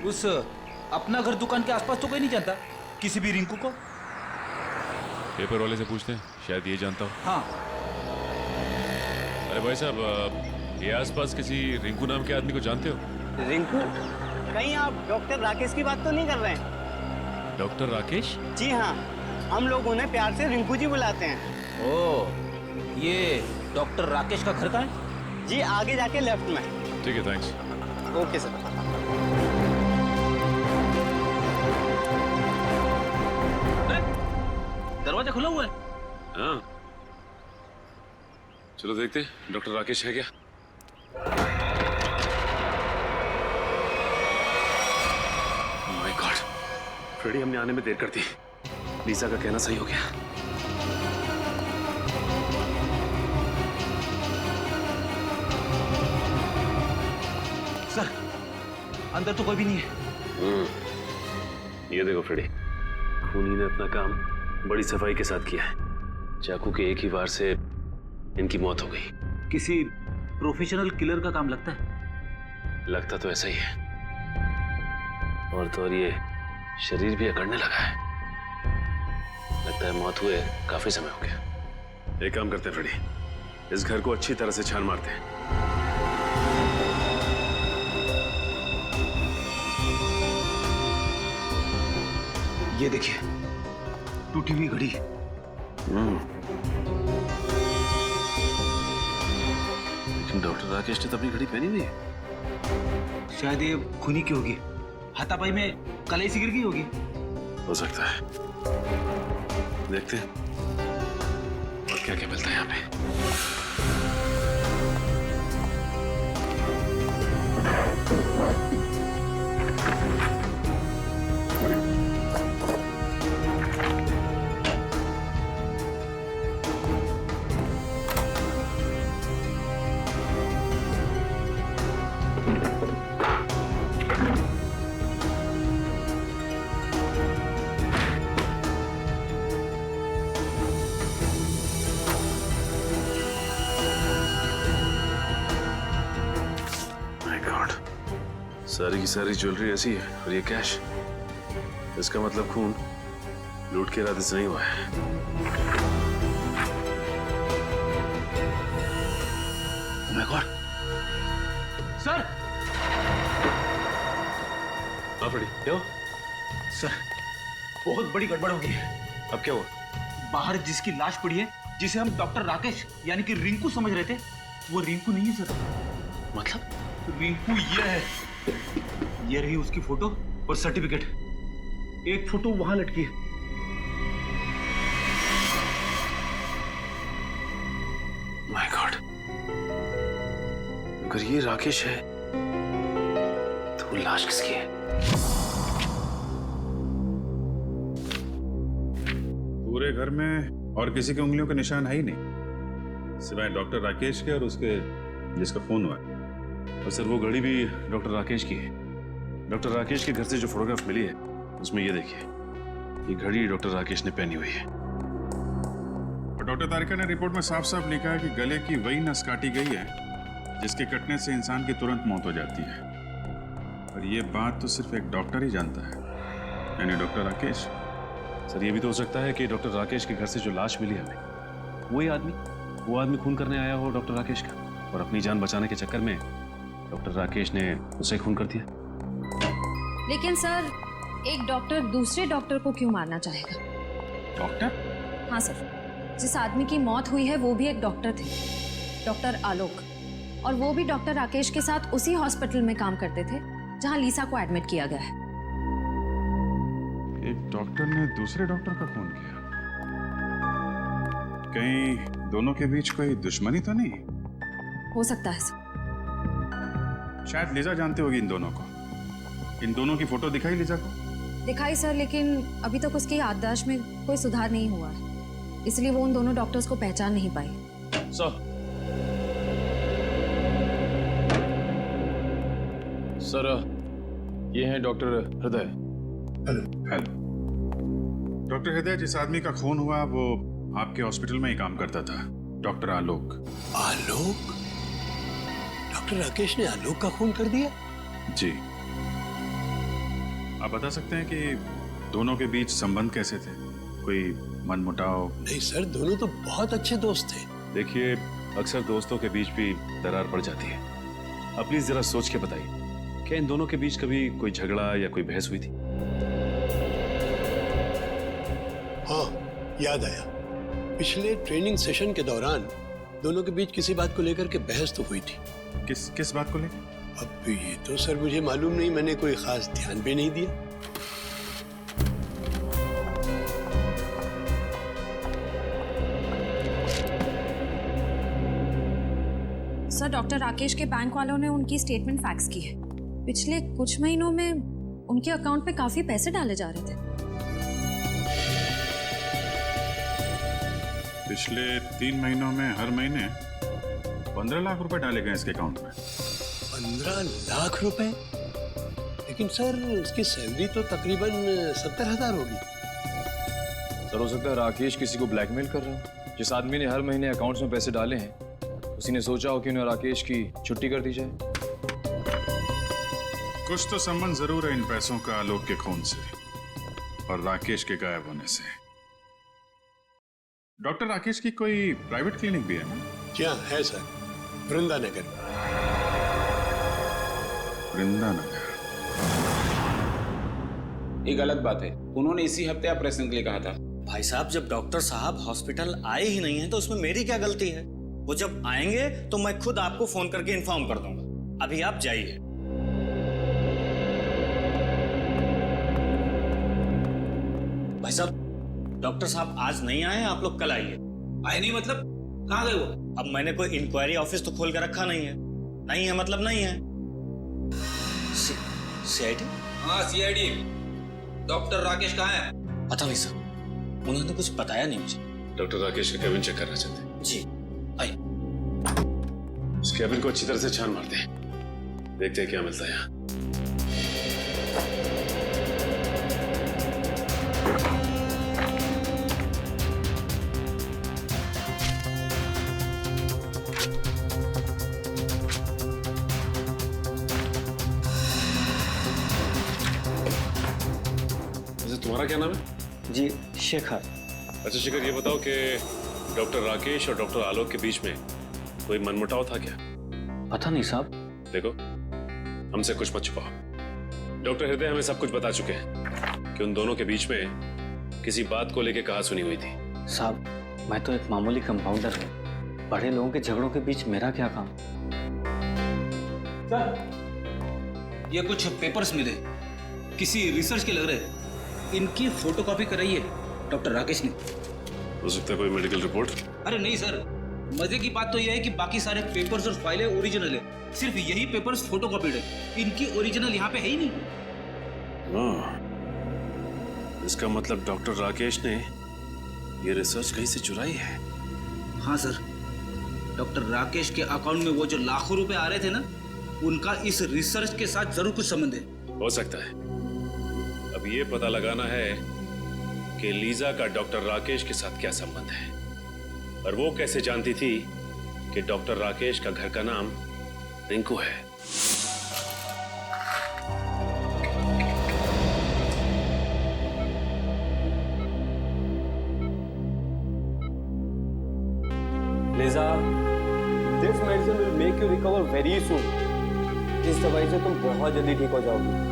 उस अपना घर दुकान के आसपास तो कोई नहीं जानता किसी भी रिंकू को? पेपर वाले से पूछते हैं, शायद ये जानता हो। हाँ। अरे भाई साहब, ये आसपास किसी रिंकू नाम के आदमी को जानते हो? रिंकू? कहीं आप डॉक्टर राकेश की बात तो नहीं कर रहे हैं? डॉक्टर राकेश? जी हाँ, हम लोग उन्हें प्यार से रिंकू जी बुलाते हैं। ओह, ये डॉक्टर राकेश का घर कहाँ है? जी आगे जाके लेफ्ट में। ठीक है, थैंक्स। Okay sir. दरवाजा खुला हुआ है। हाँ, चलो देखते हैं डॉक्टर राकेश है क्या। माय गॉड, फ्रेडी, हमने आने में देर कर दी। लीसा का कहना सही हो गया। सर, अंदर तो कोई भी नहीं है। ये देखो फ्रेडी, खूनी ने अपना काम बड़ी सफाई के साथ किया है। चाकू के एक ही वार से इनकी मौत हो गई। किसी प्रोफेशनल किलर का काम लगता है। लगता तो ऐसा ही है, और तो और ये शरीर भी अकड़ने लगा है। लगता है मौत हुए काफी समय हो गया। एक काम करते हैं फ्रेडी, इस घर को अच्छी तरह से छान मारते हैं। ये देखिए, टूटी हुई घड़ी। लेकिन डॉक्टर राकेश ने तो अपनी घड़ी पहनी नहीं है। शायद ये खूनी की होगी। हाथापाई में कलाई सी गिर गई होगी। हो सकता है, देखते हैं और क्या क्या मिलता है यहाँ पे। सारी की सारी ज्वेलरी ऐसी है और ये कैश। इसका मतलब खून लूट के इरादे से नहीं हुआ है। Oh my God! सर! हाँ फ्रेडी, क्या हुआ? सर, बहुत बड़ी गड़बड़ हो गई है। अब क्या हुआ? बाहर जिसकी लाश पड़ी है, जिसे हम डॉक्टर राकेश यानी कि रिंकू समझ रहे थे, वो रिंकू नहीं है सर। मतलब? रिंकू ये है। ये रही उसकी फोटो और सर्टिफिकेट। एक फोटो वहां लटकी है। माय गॉड, अगर ये राकेश है तो वो लाश किसकी है? पूरे घर में और किसी की उंगलियों के निशान है ही नहीं, सिवाय डॉक्टर राकेश के और उसके जिसका फोन हुआ है। और सर, वो घड़ी भी डॉक्टर राकेश की है। डॉक्टर राकेश के घर से जो फोटोग्राफ मिली है उसमें ये देखिए, ये घड़ी डॉक्टर राकेश ने पहनी हुई है। और डॉक्टर तारिका ने रिपोर्ट में साफ साफ लिखा है कि गले की वही नस काटी गई है जिसके कटने से इंसान की तुरंत मौत हो जाती है। और ये बात तो सिर्फ एक डॉक्टर ही जानता है, यानी डॉक्टर राकेश। सर, ये भी तो हो सकता है कि डॉक्टर राकेश के घर से जो लाश मिली हमें, वो आदमी खून करने आया हो डॉक्टर राकेश का, और अपनी जान बचाने के चक्कर में डॉक्टर राकेश ने उसे खून कर दिया। लेकिन सर, एक डॉक्टर दूसरे डॉक्टर को क्यों मारना चाहेगा? डॉक्टर? हाँ सर, जिस आदमी की मौत हुई है वो भी एक डॉक्टर थे, डॉक्टर आलोक, और वो भी डॉक्टर राकेश के साथ उसी हॉस्पिटल में काम करते थे जहां लीसा को एडमिट किया गया है। एक डॉक्टर ने दूसरे डॉक्टर का खून किया? कहीं दोनों के बीच कोई दुश्मनी तो नहीं? हो सकता है सर। शायद लीजा जानती होगी इन दोनों को। इन दोनों की फोटो दिखाई लीजा को? दिखाई सर, लेकिन अभी तक उसकी याददाश्त में कोई सुधार नहीं हुआ है, इसलिए वो उन दोनों डॉक्टर्स को पहचान नहीं पाई। सर, ये हैं डॉक्टर हृदय। हेलो। डॉक्टर हृदय, जिस आदमी का खून हुआ वो आपके हॉस्पिटल में ही काम करता था, डॉक्टर आलोक। आलोक? डॉक्टर राकेश ने आलोक का खून कर दिया? जी। आप बता सकते हैं कि दोनों के बीच संबंध कैसे थे? कोई मनमुटाव? नहीं सर, दोनों तो बहुत अच्छे दोस्त थे। देखिए, अक्सर दोस्तों के बीच भी दरार पड़ जाती है। आप प्लीज जरा सोच के बताइए, क्या इन दोनों के बीच कभी कोई झगड़ा या कोई बहस हुई थी? हाँ, याद आया। पिछले ट्रेनिंग सेशन के दौरान दोनों के बीच किसी बात को लेकर के बहस तो हुई थी। किस बात को लेकर? अब ये तो सर मुझे मालूम नहीं, मैंने कोई खास ध्यान भी नहीं दिया। सर, डॉक्टर राकेश के बैंक वालों ने उनकी स्टेटमेंट फैक्स की है। पिछले कुछ महीनों में उनके अकाउंट पे काफी पैसे डाले जा रहे थे। पिछले 3 महीनों में हर महीने 15 लाख रुपए डाले गए इसके अकाउंट में। 15 लाख रुपए? लेकिन सर उसकी सैलरी तो तकरीबन 70,000 होगी। सर, हो सकता है राकेश किसी को ब्लैकमेल कर रहा हो। जिस आदमी ने हर महीने अकाउंट्स में पैसे डाले हैं, उसी ने सोचा हो कि उन्हें राकेश की छुट्टी कर दी जाए। कुछ तो संबंध जरूर है इन पैसों का आलोक के खून से और राकेश के गायब होने से। डॉक्टर राकेश की कोई प्राइवेट क्लिनिक भी है ना? जी हाँ, है सर, वृंदानगर में। वृंदानगर? ये गलत बात है। उन्होंने इसी हफ्ते ऑपरेशन के लिए कहा था। भाई साहब, जब डॉक्टर साहब हॉस्पिटल आए ही नहीं है तो उसमें मेरी क्या गलती है? वो जब आएंगे तो मैं खुद आपको फोन करके इन्फॉर्म कर दूंगा। अभी आप जाइए। भाई साहब, डॉक्टर साहब आज नहीं आए, आप लोग कल आइए। आए नहीं मतलब? कहाँ गए वो? अब मैंने कोई इंक्वायरी ऑफिस तो खोल के रखा नहीं है। नहीं है मतलब नहीं है। सीआईडी? हाँ, सीआईडी। डॉक्टर राकेश कहाँ है? पता नहीं सर, उन्होंने कुछ बताया नहीं मुझे। डॉक्टर राकेश का केबिन चेक करना चाहते हैं। जी आइए। इस केबिन को अच्छी तरह से छान मारते हैं, देखते हैं क्या मिलता है यहाँ। वैसे तुम्हारा क्या नाम है? जी शेखर। अच्छा शेखर, ये बताओ कि डॉक्टर राकेश और डॉक्टर आलोक के बीच में कोई मनमुटाव था क्या? पता नहीं साहब। देखो, हमसे कुछ मत छुपाओ। डॉक्टर हृदय हमें सब कुछ बता चुके हैं कि उन दोनों के बीच में किसी बात को लेकर कहा सुनी हुई थी। साहब, मैं तो एक मामूली कंपाउंडर हूँ। बड़े लोगों के झगड़ों के बीच मेरा क्या काम? सर, ये कुछ पेपर्स मिले, किसी रिसर्च के लग रहे। इनकी फोटोकॉपी कराई है डॉक्टर राकेश ने। हो सकता है कोई मेडिकल रिपोर्ट? अरे नहीं सर, मजे की बात तो यह है कि बाकी सारे पेपर्स और फाइलें ओरिजिनल है, सिर्फ यही पेपर्स फोटोकॉपीड है। इनकी ओरिजिनल यहाँ पे है ही नहीं। इसका मतलब डॉक्टर राकेश ने ये रिसर्च कहीं से चुराई है। हाँ सर, डॉक्टर राकेश के अकाउंट में वो जो लाखों रुपए आ रहे थे ना, उनका इस रिसर्च के साथ जरूर कुछ संबंध है। हो सकता है। अब ये पता लगाना है कि लीजा का डॉक्टर राकेश के साथ क्या संबंध है और वो कैसे जानती थी कि डॉक्टर राकेश का घर का नाम रिंकू है। Lisa, this medicine will make you recover very soon. इस दवाई से तुम बहुत जल्दी ठीक हो जाओगे।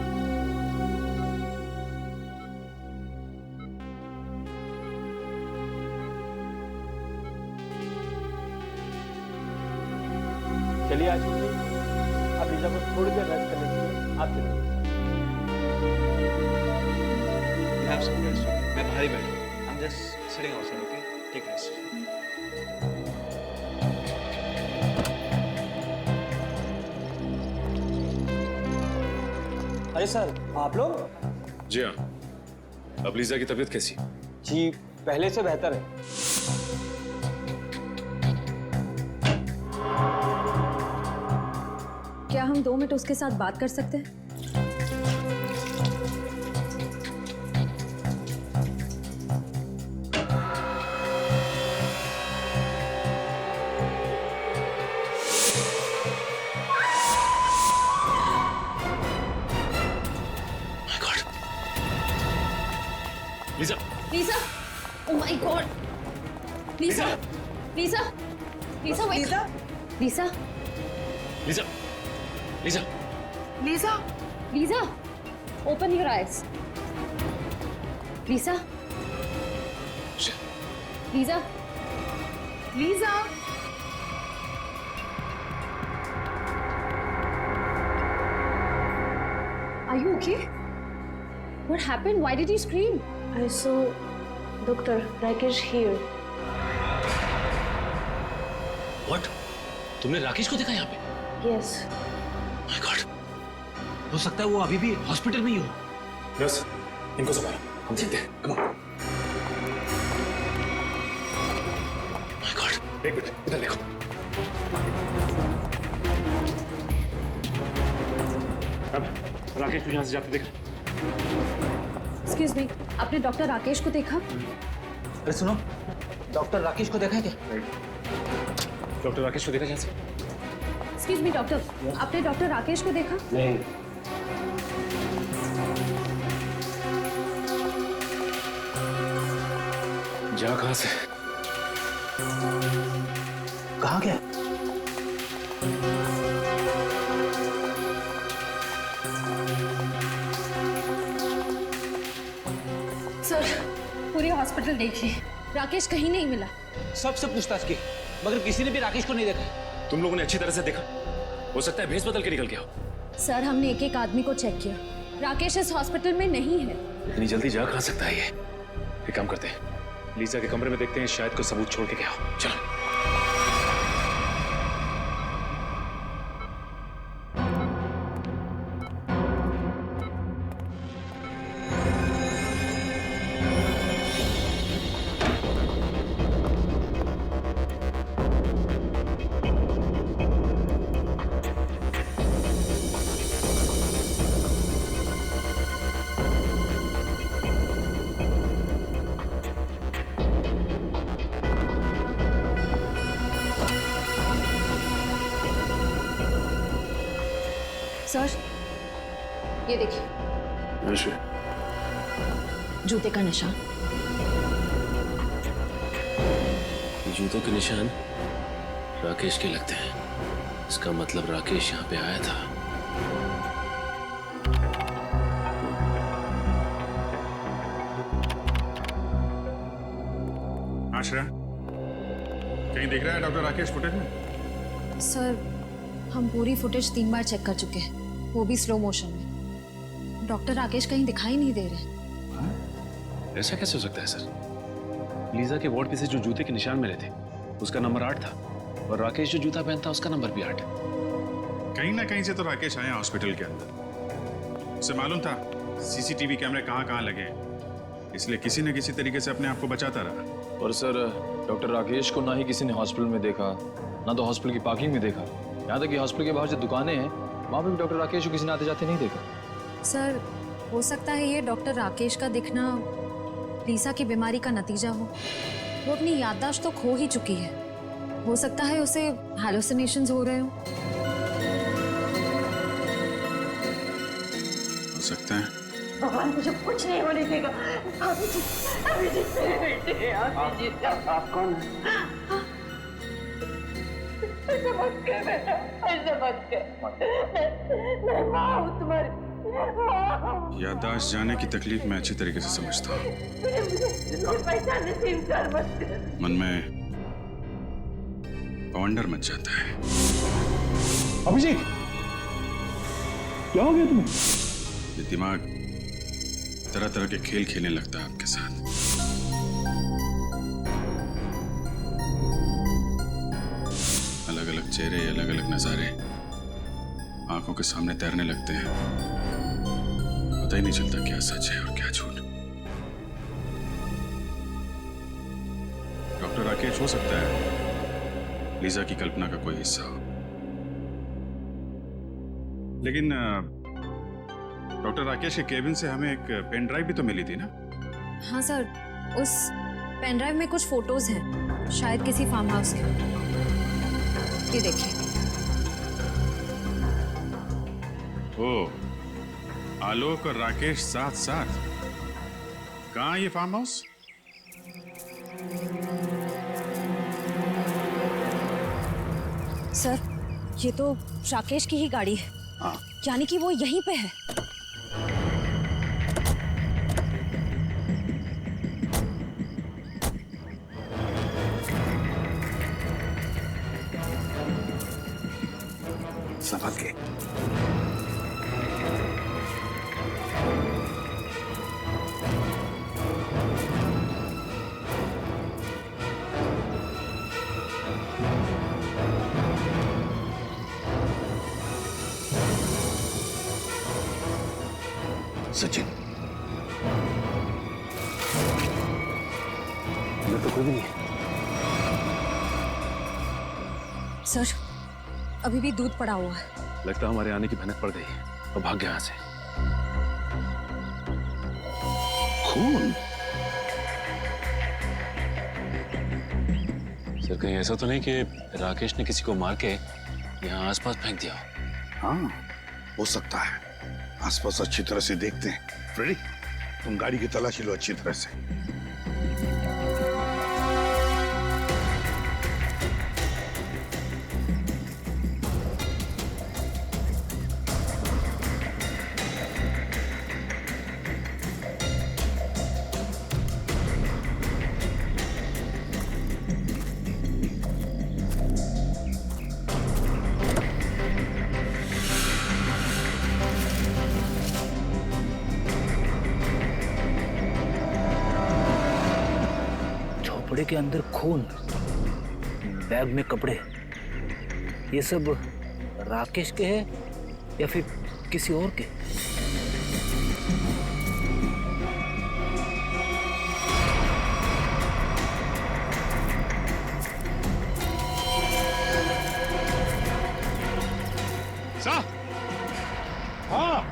चलिए आशीष जी, अब लीजा को थोड़ी देर रेस्ट करने दीजिए। आप चलिए। मैं बाहर ही बैठा हूँ। I'm just sitting outside, okay? Take rest. अरे सर, आप लोग? जी हाँ। अब लीजा की तबीयत कैसी? जी पहले से बेहतर है। क्या हम 2 मिनट उसके साथ बात कर सकते हैं? My God. Lisa, Lisa, oh my God, Lisa, Lisa, Lisa, wake up. Lisa, Lisa, Lisa, Lisa, Lisa, open your eyes. Lisa, Shit. Lisa, Lisa. Are you okay? What happened? Why did you scream? I saw Dr. Rakesh here. What? तुमने राकेश को देखा यहाँ पे? Yes. My God. हो सकता है वो अभी भी हॉस्पिटल में ही हो। बस इनको संभालो, हम चलते हैं। Come on. My God. एक मिनट, इधर देखो। अब राकेश को यहाँ से जाते देखा। Excuse me, आपने डॉक्टर राकेश को देखा? अरे सुनो, डॉक्टर राकेश को देखा है क्या? डॉक्टर राकेश को देखा यहाँ से? Excuse me, डॉक्टर, आपने डॉक्टर राकेश को देखा? नहीं। जा कहाँ से? कहाँ गया? सर, पूरी हॉस्पिटल देखिए, राकेश कहीं नहीं मिला। सबसे पूछताछ की, मगर किसी ने भी राकेश को नहीं देखा। तुम लोगों ने अच्छी तरह से देखा? हो सकता है भेस बदल के निकल गया हो। सर, हमने एक एक आदमी को चेक किया, राकेश इस हॉस्पिटल में नहीं है। इतनी जल्दी जा कहाँ सकता है ये? एक काम करते हैं, लीजा के कमरे में देखते हैं, शायद कोई सबूत छोड़ के गया हो। चलो। सर, ये देखिए, जूते का निशान। जूतों के निशान राकेश के लगते हैं। इसका मतलब राकेश यहाँ पे आया था। आश्रय, कहीं दिख रहा है डॉक्टर राकेश फुटेज में? सर, हम पूरी फुटेज 3 बार चेक कर चुके हैं, वो भी स्लो मोशन में। डॉक्टर राकेश कहीं दिखाई नहीं दे रहे। ऐसा कैसे हो सकता है सर? लीजा के वार्ड पे से जो जूते के निशान मिले थे, उसका नंबर 8 था, और राकेश जो जूता पहनता उसका नंबर भी 8। कहीं ना कहीं से तो राकेश आया हॉस्पिटल के अंदर। उसे मालूम था सीसीटीवी कैमरे कहाँ कहाँ लगे हैं, इसलिए किसी न किसी तरीके से अपने आप को बचाता रहा। और सर, डॉक्टर राकेश को ना ही किसी ने हॉस्पिटल में देखा, ना तो हॉस्पिटल की पार्किंग में देखा। यहाँ तक कि हॉस्पिटल के बाहर जो दुकानें हैं, वहाँ पे भी डॉक्टर राकेश को किसी ने आते जाते नहीं देखा। सर, हो सकता है ये डॉक्टर राकेश का दिखना लीसा की बीमारी का नतीजा हो। वो अपनी याददाश्त तो खो ही चुकी है। हो सकता है उसे हैलुसिनेशंस हो रहे हो। हो सकता है। भगवान मुझे कुछ नहीं होने देगा। अभिजीत, अभिजीत मेरे बेटे, अभिजीत। आप कौन हैं? ऐसा मत कर बेटा, ऐसा मत कर। मैं माँ हूँ तुम्हारी, माँ हूँ। याददाश्त जाने की तकलीफ मैं अच्छी तरीके से समझता हूँ। मुझे पहचानने से इनकार मत कर। मन में वंडर मच जाता है। अभिजीत, क्या हो गया तुम्हें? ये दिमाग तरह तरह के खेल खेलने लगता है आपके साथ। अलग अलग चेहरे, अलग अलग नजारे आंखों के सामने तैरने लगते हैं। पता ही नहीं चलता क्या सच है और क्या झूठ। डॉक्टर राकेश हो सकता है लीजा की कल्पना का कोई हिस्सा हो, लेकिन डॉक्टर राकेश के केबिन से हमें एक पेन ड्राइव भी तो मिली थी ना? हाँ सर, उस पेन ड्राइव में कुछ फोटोज हैं, शायद किसी फार्म हाउस के। ये देखिए। ओ, आलोक और राकेश साथ साथ। कहाँ है ये फार्म हाउस? सर, ये तो राकेश की ही गाड़ी है। हाँ। यानी कि वो यहीं पे है। संभाल के। सचिन, अंदर तो कोई भी नहीं है। सर, अभी भी दूध पड़ा हुआ है। लगता हमारे आने की भनक पड़ गई और भाग गया यहाँ से। खून? सर, कहीं ऐसा तो नहीं कि राकेश ने किसी को मार के यहाँ आसपास फेंक दिया? हाँ, हो सकता है। आसपास अच्छी तरह से देखते हैं। फ्रेडी, तुम गाड़ी की तलाशी लो अच्छी तरह से। झोपड़े के अंदर खून, बैग में कपड़े, ये सब राकेश के हैं या फिर किसी और के? साहब, हाँ,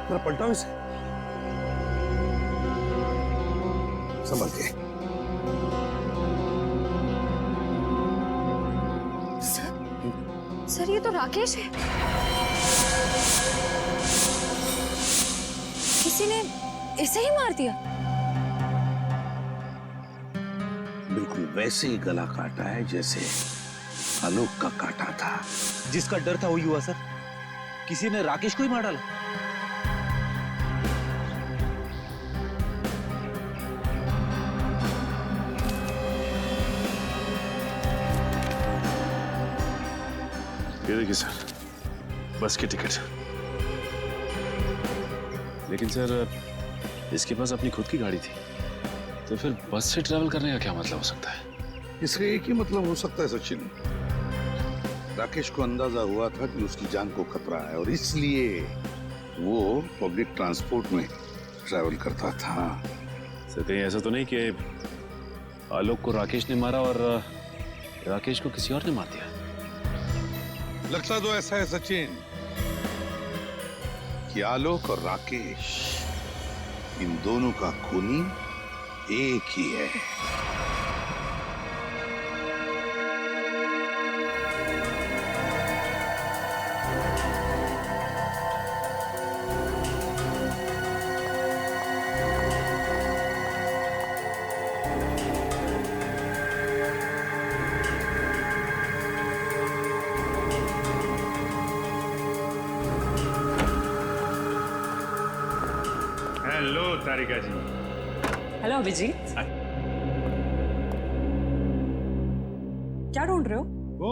जरा पलटाओ इसे। संभल के। सर, ये तो राकेश है। किसी ने इसे ही मार दिया। बिल्कुल वैसे ही गला काटा है जैसे आलोक का काटा था। जिसका डर था वही हुआ सर। किसी ने राकेश को ही मार डाला। ये देखिए सर, बस की टिकट। लेकिन सर, इसके पास अपनी खुद की गाड़ी थी, तो फिर बस से ट्रैवल करने का क्या मतलब हो सकता है? इसका एक ही मतलब हो सकता है सचिन, राकेश को अंदाजा हुआ था कि उसकी जान को खतरा है और इसलिए वो पब्लिक ट्रांसपोर्ट में ट्रैवल करता था। सर, कहीं ऐसा तो नहीं कि आलोक को राकेश ने मारा और राकेश को किसी और ने मार दिया? लगता तो ऐसा है सचिन कि आलोक और राकेश, इन दोनों का खूनी एक ही है। हेलो तारिका जी। हेलो अभिजीत। क्या ढूंढ रहे हो? वो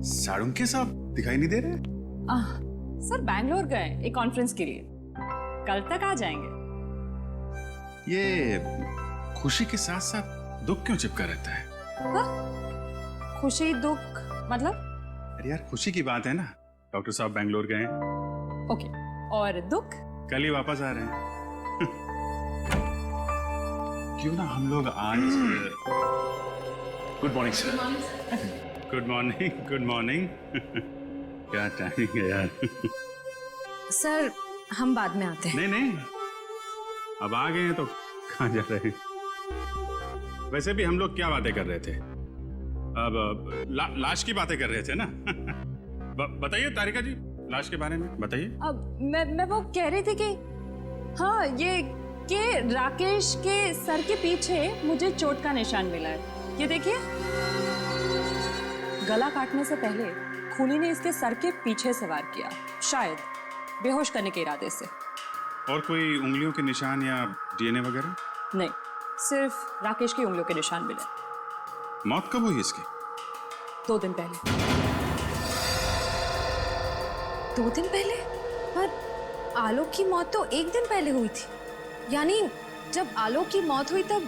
साड़ुंके साहब दिखाई नहीं दे रहे? सर बैंगलोर गए एक कॉन्फ्रेंस के लिए, कल तक आ जाएंगे। ये खुशी के साथ साथ दुख क्यों चिपका रहता है? खुशी दुख मतलब? अरे यार, खुशी की बात है ना, डॉक्टर साहब बैंगलोर गए हैं। ओके, और दुख? कल ही वापस आ रहे हैं। क्यों ना हम लोग आज। Good morning sir. Good morning, good morning. क्या टाइमिंग है यार। सर, हम बाद में आते हैं। नहीं नहीं, अब आ गए हैं तो कहाँ जा रहे हैं? वैसे भी हम लोग क्या बातें कर रहे थे? अब लाश की बातें कर रहे थे ना? बताइए तारिका जी, लाश के बारे में बताइए। अब मैं वो कह रही थी कि हाँ, ये कि राकेश के सर के पीछे मुझे चोट का निशान मिला है। ये देखिए, गला काटने से पहले खूनी ने इसके सर के पीछे से वार किया, शायद बेहोश करने के इरादे से। और कोई उंगलियों के निशान या डीएनए वगैरह? नहीं, सिर्फ राकेश की उंगलियों के निशान मिले। मौत कब हुई इसकी? 2 दिन पहले। 2 दिन पहले? पर आलोक की मौत तो 1 दिन पहले हुई थी। यानी जब आलोक की मौत हुई तब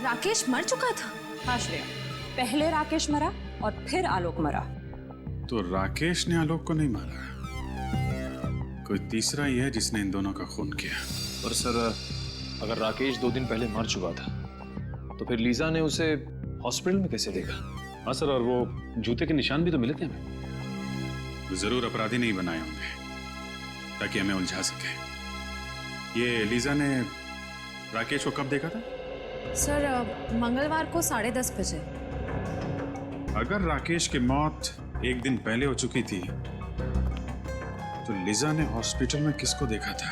राकेश मर चुका था। हाँ श्रेया, पहले राकेश मरा और फिर आलोक मरा। तो राकेश ने आलोक को नहीं मारा, कोई तीसरा ही है जिसने इन दोनों का खून किया। पर सर, अगर राकेश 2 दिन पहले मर चुका था तो फिर लीजा ने उसे हॉस्पिटल में कैसे देखा? हाँ सर, और वो जूते के निशान भी तो मिले थे हमें। वो जरूर अपराधी नहीं बनाए होंगे ताकि हमें उलझा सके। ये लीजा ने राकेश को कब देखा था? सर, मंगलवार को 10:30 बजे। अगर राकेश की मौत 1 दिन पहले हो चुकी थी तो लीजा ने हॉस्पिटल में किसको देखा था?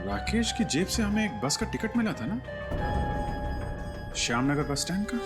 राकेश की जेब से हमें एक बस का टिकट मिला था ना, श्यामनगर बस स्टैंड का।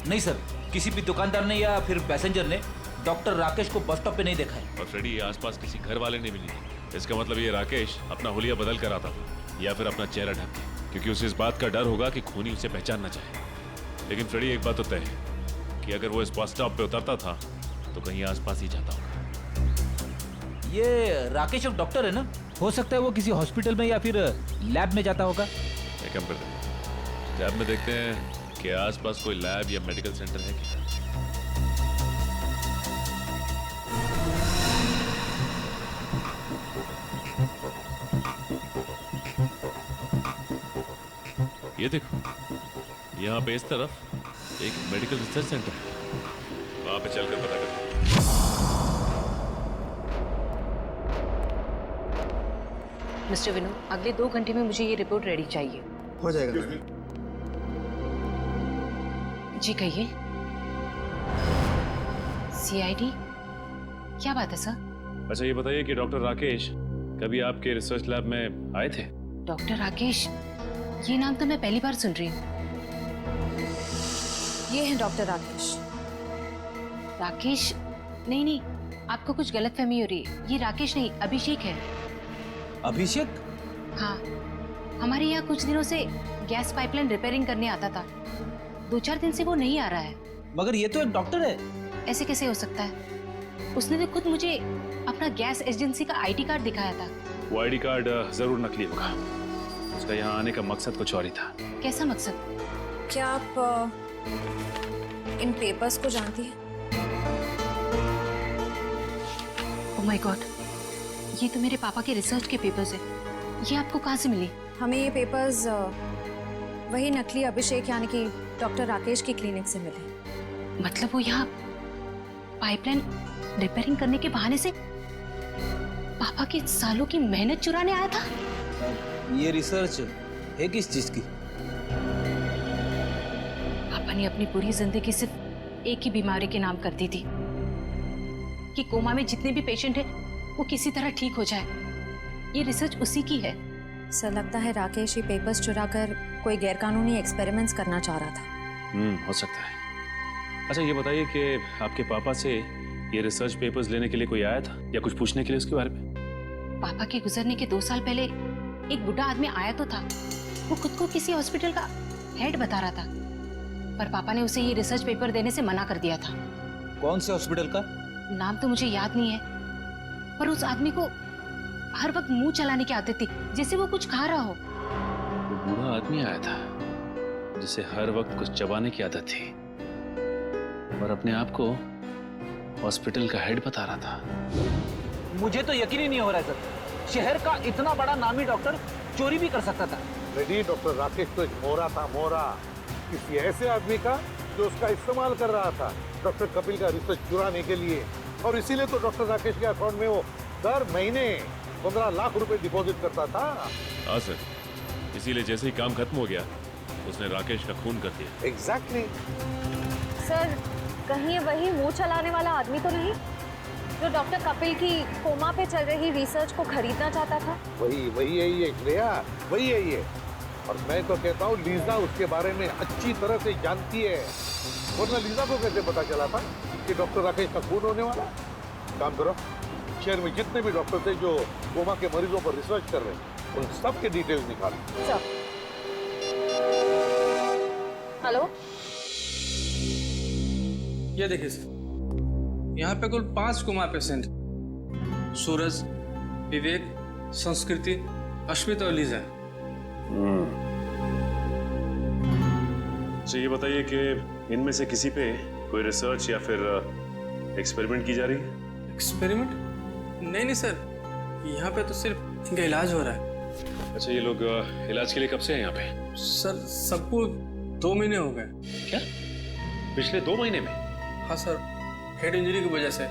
नहीं सर, किसी भी दुकानदार ने या फिर पैसेंजर ने डॉक्टर राकेश को बस स्टॉप पे नहीं देखा है। और फ्रेडी, ये आसपास किसी घर वाले ने भी नहीं। इसका मतलब ये राकेश अपना हुलिया बदल कर आता था या फिर अपना चेहरा ढक के, क्योंकि उसे इस बात का डर होगा कि खूनी उसे पहचान ना चाहे। लेकिन फ्रेडी, एक बात तो तय है कि अगर वो इस बस स्टॉप पे उतरता था तो कहीं आसपास ही जाता होगा। ये राकेश एक डॉक्टर है ना, हो सकता है वो किसी हॉस्पिटल में या फिर लैब में जाता होगा। एक काम करते हैं, लैब में देखते हैं कि आसपास कोई लैब या मेडिकल सेंटर है क्या। ये देखो, यहाँ पे इस तरफ एक मेडिकल रिसर्च सेंटर है, वहां पे चलकर पता करते हैं। मिस्टर विनोद, अगले 2 घंटे में मुझे ये रिपोर्ट रेडी चाहिए। हो जाएगा। जी कहिए। सीआईडी? क्या बात है सर? अच्छा, ये बताइए कि डॉक्टर राकेश कभी आपके रिसर्च लैब में आए थे? डॉक्टर राकेश, ये नाम तो मैं पहली बार सुन रही हूँ। ये है डॉक्टर राकेश। राकेश? नहीं, आपको कुछ गलतफहमी हो रही है। ये राकेश नहीं, अभिषेक है। अभिषेक? हाँ, हमारे यहाँ कुछ दिनों से गैस पाइपलाइन रिपेयरिंग करने आता था। 2-4 दिन से वो नहीं आ रहा है। मगर ये तो एक डॉक्टर है। ऐसे कैसे हो सकता है? उसने तो खुद मुझे अपना गैस एजेंसी का आईडी कार्ड दिखाया था। वो आईडी कार्ड जरूर नकली होगा। उसका यहाँ आने का मकसद कुछ और ही था। कैसा मकसद? क्या आप इन पेपर्स को जानती हैं? ओह माय गॉड, ये तो मेरे पापा के रिसर्च के पेपर्स हैं। ये आपको कहाँ से मिली? हमें ये पेपर्स वही नकली अभिषेक यानी कि डॉक्टर राकेश की क्लिनिक से मिले। मतलब वो यहाँ पाइपलाइन रिपेयरिंग करने के बहाने से पापा के सालों की मेहनत चुराने आया था? ये रिसर्च है किस चीज की? पापा ने अपनी पूरी जिंदगी सिर्फ एक ही बीमारी के नाम कर दी थी कि कोमा में जितने भी पेशेंट हैं वो किसी तरह ठीक हो जाए। ये रिसर्च उसी की है। सर, लगता है राकेश ये पेपर्स चुराकर कोई गैरकानूनी एक्सपेरिमेंट्स करना चाह रहा था। हो सकता है। अच्छा, ये बताइए कि आपके पापा से ये रिसर्च पेपर्स लेने के लिए कोई आया था या कुछ पूछने के लिए उसके बारे में? पापा के गुजरने के 2 साल पहले एक बुढ़ा आदमी आया तो था। वो खुद को किसी हॉस्पिटल का हेड बता रहा था, पर पापा ने उसे ये रिसर्च पेपर देने से मना कर दिया था। कौन से हॉस्पिटल का? नाम तो मुझे याद नहीं है, पर उस आदमी को हर वक्त मुंह चलाने की आदत थी, जैसे वो कुछ खा रहा हो। वो बूढ़ा आदमी आया था जिसे हर वक्त कुछ चबाने की आदत थी और अपने आप को हॉस्पिटल का हेड बता रहा था। मुझे तो यकीन ही नहीं हो रहा है सर, शहर का इतना बड़ा नामी डॉक्टर चोरी भी कर सकता था। रेडी डॉक्टर राकेश तो एक मोहरा था, मोहरा, किसी ऐसे आदमी का जो उसका इस्तेमाल कर रहा था डॉक्टर कपिल का रिसर्च चुराने के लिए। और इसीलिए तो डॉक्टर राकेश के अकाउंट में वो दर महीने 15 लाख रुपए डिपॉजिट करता था। हाँ सर, इसीलिए जैसे ही काम खत्म हो गया उसने राकेश का खून कर दिया। एग्जैक्टली। सर, कहीं ये वही मुंह चलाने वाला आदमी तो नहीं जो डॉक्टर कपिल की कोमा पे चल रही रिसर्च को खरीदना चाहता था? वही है ये श्रेया, वही है ये। और मैं तो कहता हूँ लीजा उसके बारे में अच्छी तरह से जानती है, वरना लीजा को कैसे पता चला था कि डॉक्टर राकेश का खून होने वाला। काम करो, शहर में जितने भी डॉक्टर थे जो कोमा के मरीजों पर रिसर्च कर रहे हैं उन सब के डिटेल्स निकालो। हेलो, ये देखिए सर, यहाँ पे कुल 5 कोमा पेशेंट, सूरज, विवेक, संस्कृति, अश्मित और लीजा। तो ये बताइए कि इनमें से किसी पे कोई रिसर्च या फिर एक्सपेरिमेंट की जा रही है? एक्सपेरिमेंट? नहीं सर, यहाँ पे तो सिर्फ इनका इलाज हो रहा है। अच्छा, ये लोग इलाज के लिए कब से हैं यहाँ पे? सर, सबको 2 महीने हो गए। क्या? पिछले 2 महीने में? हाँ सर, हेड इंजरी की वजह से,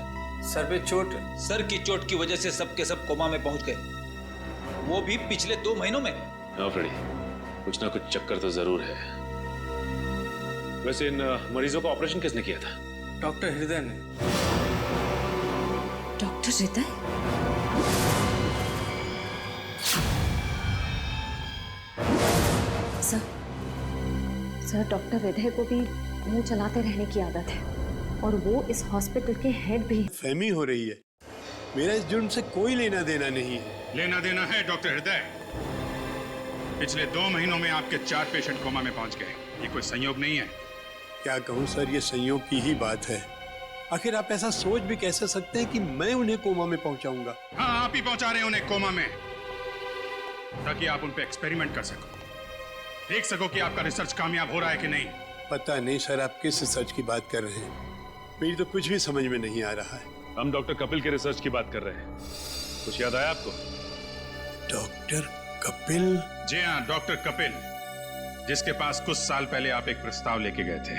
सर पे चोट। सर की चोट की वजह से सबके सब कोमा में पहुंच गए, वो भी पिछले 2 महीनों में। हाँ फ्रेडी, कुछ ना कुछ चक्कर तो जरूर है। वैसे इन मरीजों का ऑपरेशन किसने किया था? डॉक्टर हृदय ने। डॉक्टर हृदय? सर, डॉक्टर हृदय को भी मुंह चलाते रहने की आदत है और वो इस हॉस्पिटल के हेड भी। फहमी हो रही है, मेरा इस जुर्म से कोई लेना देना नहीं है। लेना देना है डॉक्टर हृदय। पिछले 2 महीनों में आपके 4 पेशेंट कोमा में पहुंच गए, ये कोई संयोग नहीं है। क्या कहूँ सर, ये संयोग की ही बात है। आखिर आप ऐसा सोच भी कैसे सकते हैं कि मैं उन्हें कोमा में पहुंचाऊंगा? हाँ, आप ही पहुंचा रहे हैं उन्हें कोमा में, ताकि आप उन पे एक्सपेरिमेंट कर सको, देख सको कि आपका रिसर्च कामयाब हो रहा है कि नहीं। पता नहीं सर, आप किस रिसर्च की बात कर रहे हैं, मेरी तो कुछ भी समझ में नहीं आ रहा है। हम डॉक्टर कपिल के रिसर्च की बात कर रहे हैं, कुछ याद आया आपको? डॉक्टर कपिल? जी हाँ, डॉक्टर कपिल, जिसके पास कुछ साल पहले आप एक प्रस्ताव लेके गए थे,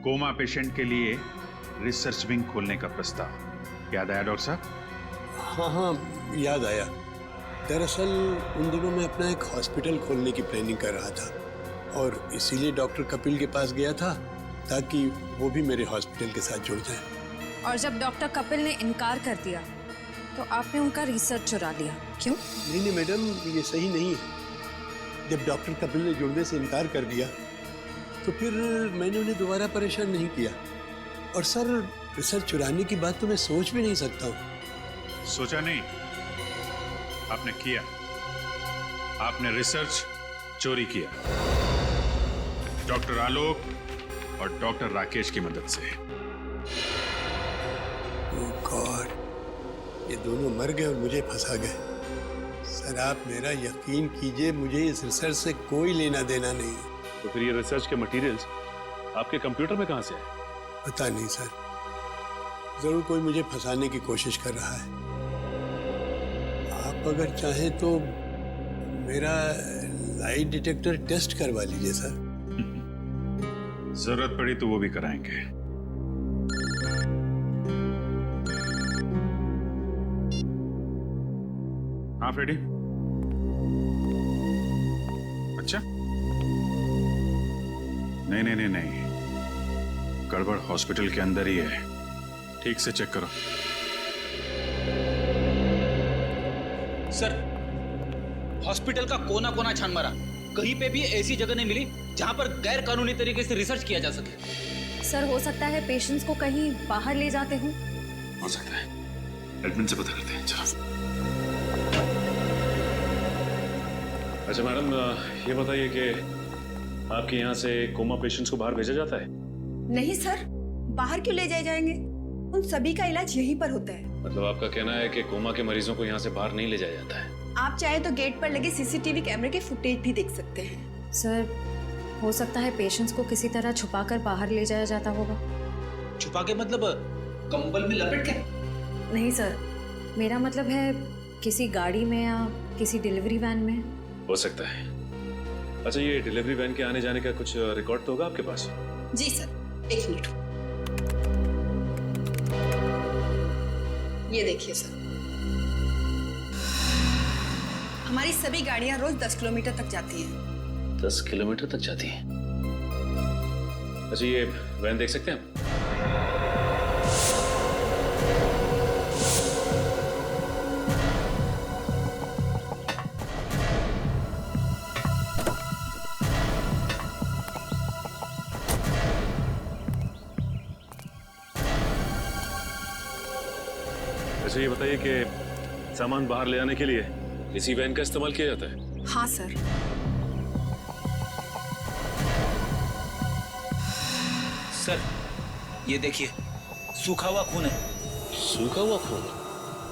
कोमा पेशेंट के लिए रिसर्च विंग खोलने का प्रस्ताव। याद आया डॉक्टर साहब? हाँ, याद आया। दरअसल उन दिनों मैं अपना एक हॉस्पिटल खोलने की प्लानिंग कर रहा था और इसीलिए डॉक्टर कपिल के पास गया था ताकि वो भी मेरे हॉस्पिटल के साथ जुड़ जाए। और जब डॉक्टर कपिल ने इनकार कर दिया तो आपने उनका रिसर्च चुरा लिया, क्यों? नहीं मैडम, ये सही नहीं है। जब डॉक्टर कपिल ने जुड़ने से इनकार कर दिया तो फिर मैंने उन्हें दोबारा परेशान नहीं किया। और सर, रिसर्च चुराने की बात तो मैं सोच भी नहीं सकता हूँ। सोचा नहीं, आपने किया। आपने रिसर्च चोरी किया, डॉक्टर आलोक और डॉक्टर राकेश की मदद से। ओह गॉड, ये दोनों मर गए और मुझे फंसा गए। सर, आप मेरा यकीन कीजिए, मुझे इस रिसर्च से कोई लेना देना नहीं। तो फिर ये रिसर्च के मटेरियल्स आपके कंप्यूटर में कहां से आए? पता नहीं सर, जरूर कोई मुझे फंसाने की कोशिश कर रहा है। आप अगर चाहें तो मेरा लाई डिटेक्टर टेस्ट करवा लीजिए सर। जरूरत पड़ी तो वो भी कराएंगे। हाँ फ्रेडी? अच्छा, नहीं, गड़बड़ हॉस्पिटल के अंदर ही है, ठीक से चेक करो। सर, हॉस्पिटल का कोना कोना छान मारा, कहीं पे भी ऐसी जगह नहीं मिली जहां पर गैर कानूनी तरीके से रिसर्च किया जा सके। सर, हो सकता है पेशेंट्स को कहीं बाहर ले जाते हो। हो सकता है, एडमिन से पता करते हैं। चलो। अच्छा मैडम, ये बताइए कि आपके यहाँ से कोमा पेशेंट्स को बाहर भेजा जाता है? नहीं सर, बाहर क्यों ले जाए जाएंगे? उन सभी का इलाज यहीं पर होता है। मतलब आपका कहना है कि कोमा के मरीजों को यहाँ से बाहर नहीं ले जाया जाता है? आप चाहे तो गेट पर लगे सीसीटीवी कैमरे के फुटेज भी देख सकते हैं। सर, हो सकता है पेशेंट्स को किसी तरह छुपाकर बाहर ले जाया जाता होगा। छुपा के मतलब कंबल में लपेट के? नहीं सर, मेरा मतलब है किसी गाड़ी में या किसी डिलीवरी वैन में। हो सकता है। अच्छा, ये डिलीवरी वैन के आने जाने का कुछ रिकॉर्ड तो होगा आपके पास? जी सर, 1 मिनट। ये देखिए सर, हमारी सभी गाड़ियां रोज 10 किलोमीटर तक जाती हैं। 10 किलोमीटर तक जाती है? अच्छा, ये वैन देख सकते हैं आप? अच्छा, ये बताइए कि सामान बाहर ले आने के लिए इसी वैन का इस्तेमाल किया जाता है? हाँ सर। सर, ये देखिए, सूखा हुआ खून है। सूखा हुआ खून?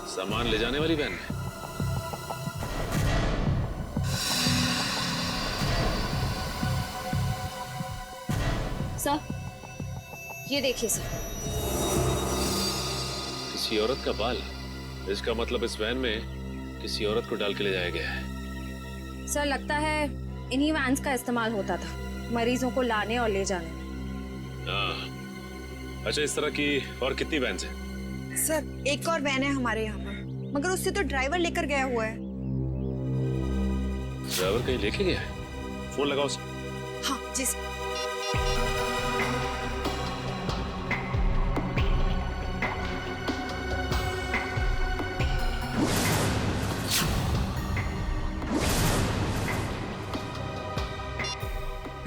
सामान ले जाने वाली वैन में? सर, ये देखिए सर। किसी औरत का बाल? इसका मतलब इस वैन में किसी औरत को डाल के ले जाया गया है। सर, लगता है इन्हीं वैन्स का इस्तेमाल होता था मरीजों को लाने और ले जाने में। अच्छा, इस तरह की और कितनी वैन है? सर, एक और वैन है हमारे यहाँ पर, मगर उससे तो ड्राइवर लेकर गया हुआ है। ड्राइवर कहीं लेके गया है? फोन लगाओ उसे। हाँ जी सर।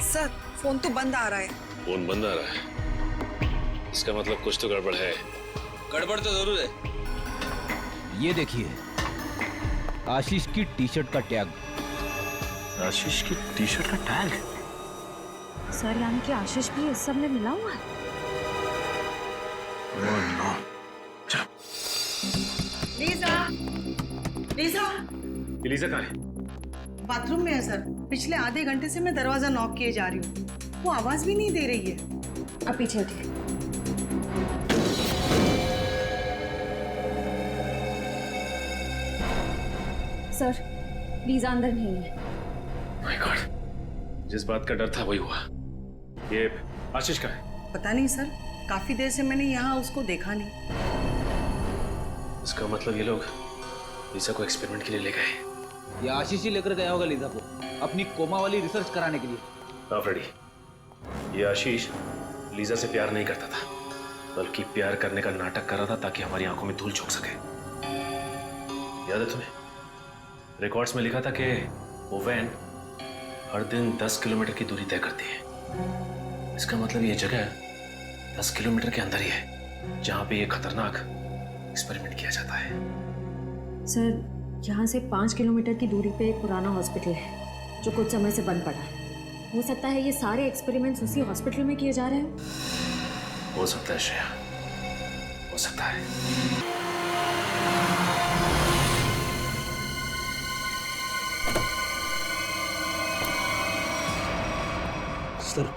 सर, फोन तो बंद आ रहा है। फोन बंद आ रहा है? इसका मतलब कुछ तो गड़बड़ है। गड़बड़ तो जरूर है। ये देखिए, आशीष की टी-शर्ट का टैग। आशीष की टी-शर्ट का टैग? सर, यानी कि आशीष भी इस सब में मिला हुआ है। लीजा, लीजा, लीजा कहाँ है? बाथरूम में है सर। पिछले आधे घंटे से मैं दरवाजा नॉक किए जा रही हूँ, वो आवाज भी नहीं दे रही है। अब पीछे हटिए। सर, लीजा अंदर नहीं है। माय गॉड, जिस बात का डर था वही हुआ। ये आशीष का है? पता नहीं सर, काफी देर से मैंने यहाँ उसको देखा नहीं। इसका मतलब ये लोग लीजा को एक्सपेरिमेंट के लिए ले गए। ये आशीष ही लेकर गया होगा लीजा को अपनी कोमा वाली रिसर्च कराने के लिए। हाँ फ्रेडी, ये आशीष लीजा से प्यार नहीं करता था, बल्कि प्यार करने का नाटक कर रहा था ताकि हमारी आंखों में धूल झोंक सके। याद है तुम्हें? रिकॉर्ड्स में लिखा था कि वो वैन हर दिन 10 किलोमीटर की दूरी तय करती है। इसका मतलब ये जगह 10 किलोमीटर के अंदर ही है जहां पे ये खतरनाक एक्सपेरिमेंट किया जाता है। सर, यहाँ से 5 किलोमीटर की दूरी पे एक पुराना हॉस्पिटल है जो कुछ समय से बंद पड़ा है। हो सकता है ये सारे एक्सपेरिमेंट्स उसी हॉस्पिटल में किए जा रहे हैं। हो सकता है श्रेया, हो सकता है। सर,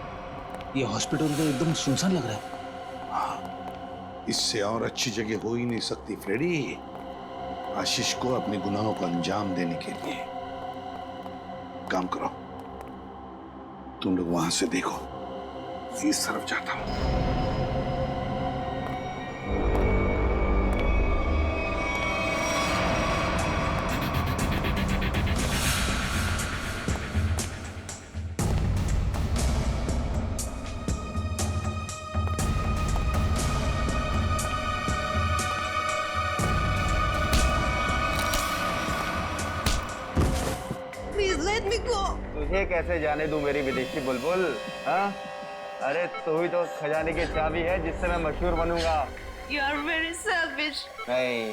ये हॉस्पिटल तो एकदम सुनसान लग रहा है। इससे और अच्छी जगह हो ही नहीं सकती फ्रेडी, आशीष को अपने गुनाहों को अंजाम देने के लिए। काम करो, तुम लोग वहां से देखो, इस तरफ जाता हूं। तुझे कैसे जाने दूं मेरी विदेशी बुलबुल? हाँ, अरे तू ही तो खजाने की चाबी है जिससे मैं मशहूर बनूंगा। You are very selfish. नहीं,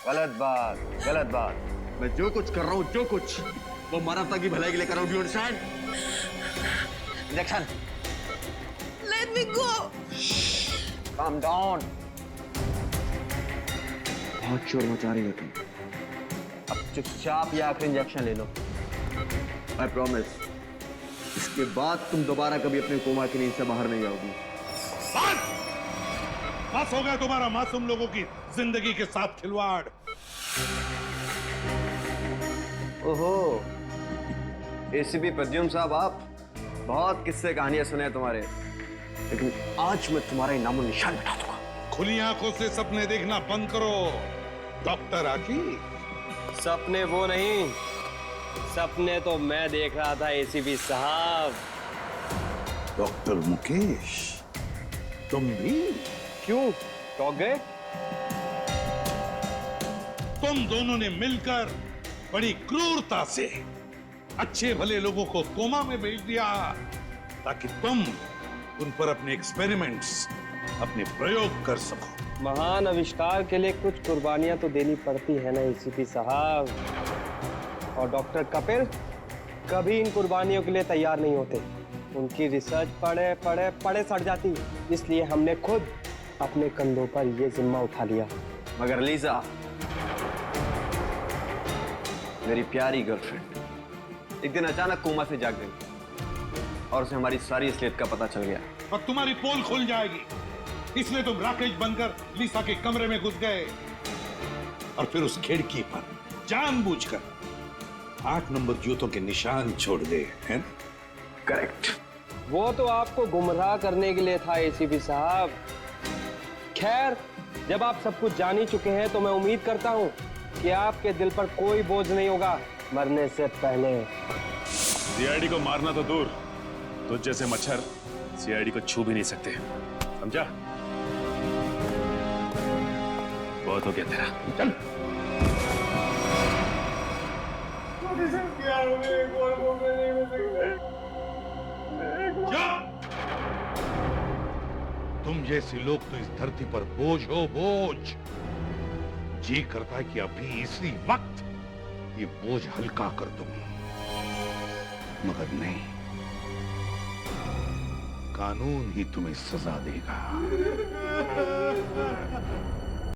गलत बात, गलत बात। मैं जो कुछ कर रहा हूँ, जो कुछ, वो मानवता की भलाई के लिए कर रहा हूँ। Understand? Injection. Let me go. Calm down. बहुत शोर मचा रही हो तुम। अब चुपचाप ये आखिरी इंजेक्शन ले लो। आई प्रॉमिस, इसके बाद तुम दोबारा कभी अपने कोमा की नींद से बाहर नहीं आओगी। बस हो गया तुम्हारा मासूम लोगों की जिंदगी के साथ खिलवाड़। ओहो, एसीपी प्रद्युम्न साहब, आप बहुत किस्से कहानियां सुने हैं तुम्हारे, लेकिन आज मैं तुम्हारा ही नामो निशान मिटा दूंगा। खुली आंखों से सपने देखना बंद करो डॉक्टर राकेश। सपने वो नहीं, सपने तो मैं देख रहा था एसीपी साहब। डॉक्टर मुकेश, तुम भी? क्यों, चौंक गए? तुम दोनों ने मिलकर बड़ी क्रूरता से अच्छे भले लोगों को कोमा में भेज दिया ताकि तुम उन पर अपने एक्सपेरिमेंट्स, अपने प्रयोग कर सको। महान आविष्कार के लिए कुछ कुर्बानियां तो देनी पड़ती है ना एसीपी साहब, और डॉक्टर कपिल कभी इन कुर्बानियों के लिए तैयार नहीं होते। उनकी रिसर्च पढ़े पढ़े पढ़े सड़ जाती, इसलिए हमने खुद अपने कंधों पर यह जिम्मा उठा लिया। मगर लीजा, मेरी प्यारी गर्लफ्रेंड, एक दिन अचानक कोमा से जाग गई और उसे हमारी सारी असलियत का पता चल गया। और तुम्हारी पोल खुल जाएगी, इसलिए तुम राकेश बनकर लीसा के कमरे में घुस गए और फिर उस खिड़की पर जानबूझकर 8 नंबर जूतों के निशान छोड़ दे, हैं? करेक्ट। वो तो आपको गुमराह करने के लिए था एसीपी साहब। खैर, जब आप सब कुछ जान ही चुके हैं तो मैं उम्मीद करता हूं कि आपके दिल पर कोई बोझ नहीं होगा मरने से पहले। सीआईडी को मारना तो दूर, तुझ जैसे मच्छर सीआईडी को छू भी नहीं सकते, समझा? बहुत हो गया तेरा, चल। तुम जैसे लोग तो इस धरती पर बोझ हो, बोझ। जी करता है कि अभी इसी वक्त ये बोझ हल्का कर दूं, मगर नहीं, कानून ही तुम्हें सजा देगा।